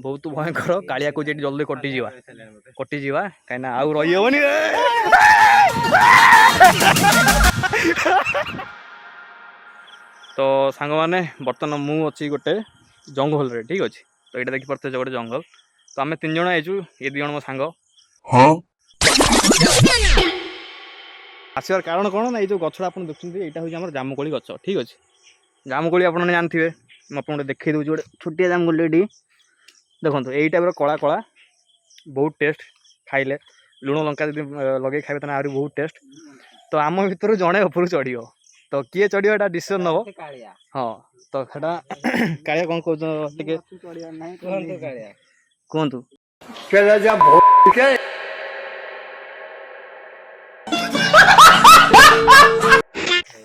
बहुत भयंकर कालिया को जल्दी कटिजा कहीं आउ रही हेनी तो सांग मैंने बर्तमान मु अच्छी गोटे जंगल रे ठीक अच्छे तो ये देखिपे गोटे जंगल तो आम 3 जन आईचु ये 2 जन मो सांग आसवार कारण कौन ना ये गछटा आप देखते यहाँ हूँ जामुकोली गछ ठीक अच्छे जामुकोली आप जानते मुझे देखी दूसरी गोटे छोटिया जामुकोली देखो यही टाइप कला कला बहुत टेस्ट खाइले लुण लंका लगे खाइबे तो आहरी बहुत टेस्ट तो आम भर जड़े ऊपर चढ़ तो किए चढ़ एटा डिसीजन नब हाँ तो सेटा कालिया कौन कहतु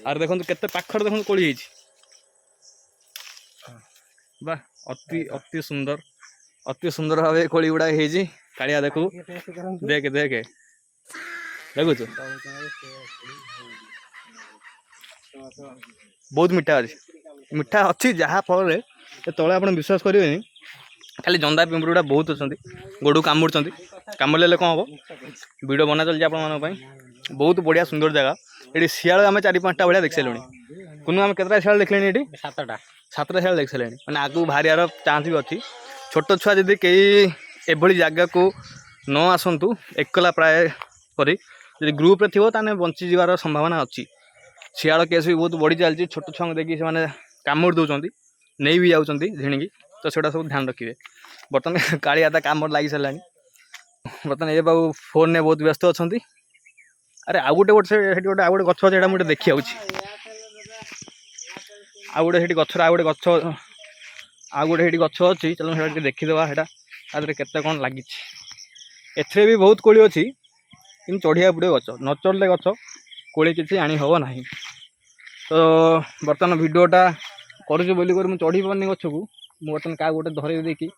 अरे देखो केते पाखर देखो कोली बा अति सुंदर भाव कोली गुड़ा कालिया देखू देख देखु बहुत मीठा अच्छी जहाँ फल तले आप विश्वास करेंगे खाली जंदा पिंपड़ी गुड़ा बहुत अच्छा गोड़ कामुड़ कामुड़े कौन हम वीडियो बना चलती आप बहुत बढ़िया सुंदर जगह ये शियाल आम 4-5टा भाया देख सारे कुनु आम केतटा शियाल देखले ये 7टा शियाल देख सारे मैंने आगू बाहर चान्स भी अच्छी छोट छुआ जदि कई एभली जगह को न आसतु एकला प्राय करी ग्रुप थी ताने बंची जीवार संभावना अच्छी शियाल केस भी बहुत बढ़ी चलती छोट छुआ देखिए से कामुड़ दौरान नहीं भी जाऊँ झिणिकी तो सेटा सब ध्यान रखिए बर्तमान कालिया कामुड़ लगी सारा बर्तमान ये बाबू फोन ने बहुत व्यस्त अच्छा अरे आउ गोटे गोटे आउ गोटे गछ अच्छे मुझे देखी आउ गोटे गछ आउ गोटे गछ अच्छी चलो देखीदे से केते कौन लगी एथे भी बहुत कोली अच्छी कि चढ़िया पड़े गच न चढ़ले गच कोली किसी आनी हम ना तो बर्तमान भिडटा करुँ बोली मुझे चढ़ी पार्नी गच को बर्तमान क्या गोटे धरे देखी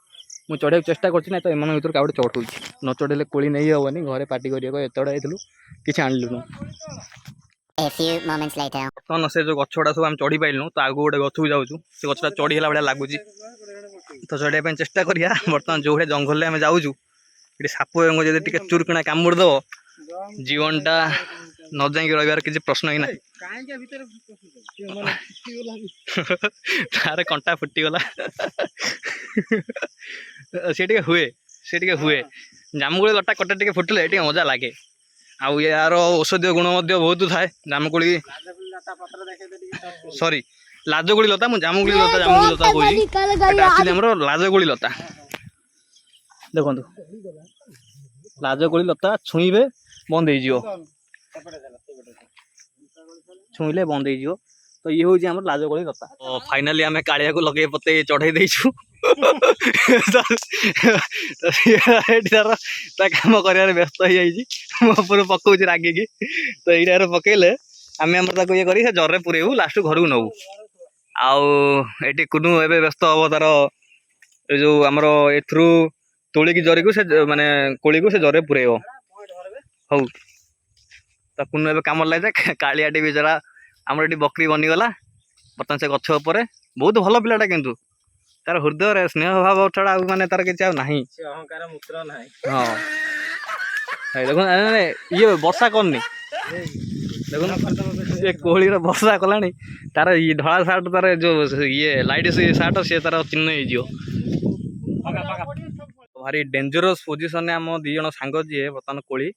मुझे चढ़ा चेष्टा करना तो एम भर क्या गोटे चढ़ू न चढ़े कोली नहीं हेनी घरे पार्टी करते किसी आणलु बर्तमान से जो गछटा सब आम चढ़ी पाइलु तो आगे गोटे गछ को जाऊँ से गछटा चढ़ीला भाया लगुच तो चढ़ाई चेष्टा करिया बर्तमान जो भाई जंगल में आम जाऊँ ये साप जब टे चुरकिणा कामुड़ दब जीवनटा न जाइक रही किसी प्रश्न ही ना तार कंटा फुटीगला सी हुए जामुकोली लटा कटा टे फुटिले टे मजा लगे आउ यार औषधीय गुण बहुत थाए जामुकोली सॉरी लाजकोली लता मुझे जामुकोली लता कहूँ आमर लाजकोली लता देखो लाजकोली लता छुईबे बंद हो छुईले बंद हो तो ये हूँ आम लाजकोली लता तो फाइनाली आम कालिया को लगे पते चढ़े देचु कम कर व्यस्त हो जापर पकाऊँ रागिकी तो यहाँ पकड़े आम ये कर जरे पुरेबू लास्ट घर को नबू आउ कुनु ए व्यस्त हम तार जो आमर एथरू तोलिकी जरी को से माने कोली को से जरे पुरेब हौ तो कुनु ए कम लगे कालियाटी बेचारा आमर ये बकरी बनीगला बर्तमान से गछ उपर बहुत भल पिलाटा किंतु तार हृदय स्नेह भाव छड़ा माने तार किसी ना हाँ देखो ये वर्षा करनी देखो ये कोहली वर्षा कला तार ये धड़ा सार्ट तार जो ये लाइट सार्ट सी तार चिन्ह हो भारी डेंजरस पोजिशन आम 2 जन सांग जी बर्तमान कोली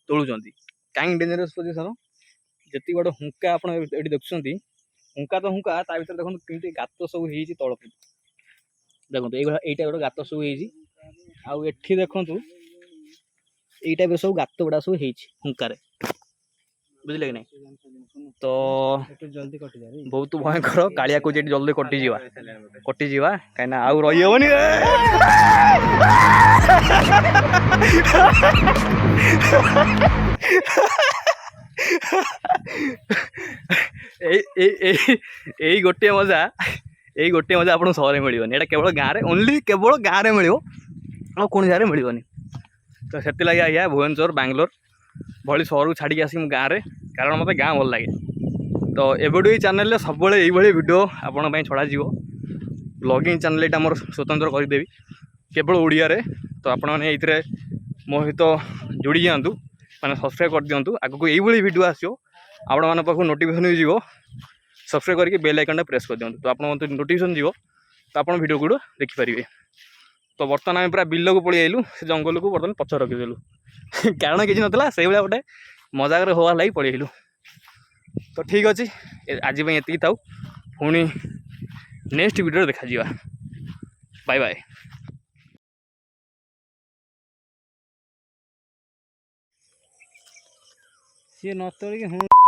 तोलुं कहीं डेंजरस पोजिशन जी गोटे हुंका आप देखुं हुंका तो हुंका ता भर देखो कमी गात सब हो तल देखो यहीटा गोटे गात सब हो देखु यही टाइप सब गात गुड़ा सब हुंकार बुझे कि नहीं तो बहुत भयंकर कालिया को जल्दी कटिजा कहीं आउ रही हेनी यही गोटे मजा आपको सहर में मिलनी केवल गाँव में ओनली केवल गाँव में मिल कौन जगह मिलनी तो से लगे आज्ञा भुवनेश्वर बांग्लोर भली सहर को छाड़ी आसी गाँव में कारण मत गाँ भल लगे तो एबडू चैनल सब ये भिड आपण छड़ा ब्लॉगिंग चैनल यहाँ मोर स्वतंत्र करदेवी केवल ओडिया रे। तो आपण मैंने ये मो सहित जोड़ी जातु मैंने सब्सक्राइब कर दिंतु आगक यही वीडियो आसो आपण मान पाक नोटिफिकेशन जीव सब्सक्राइब करके बेल आइकन प्रेस कर दिंतु तो आप नोटिफिकेशन जीव तो आप वीडियो गुड़ देखिपारे। तो बर्तमान आम पूरा बिल को पलि आइलु से जंगल को बर्तमान पछ रखीदेलु कारण किसी नाला से भाया गोटे मजाक हवा लगी पलि आइलु। तो ठीक अच्छे आज ये था पुणी नेक्स्ट वीडियो देखा। Bye bye. सी न तोड़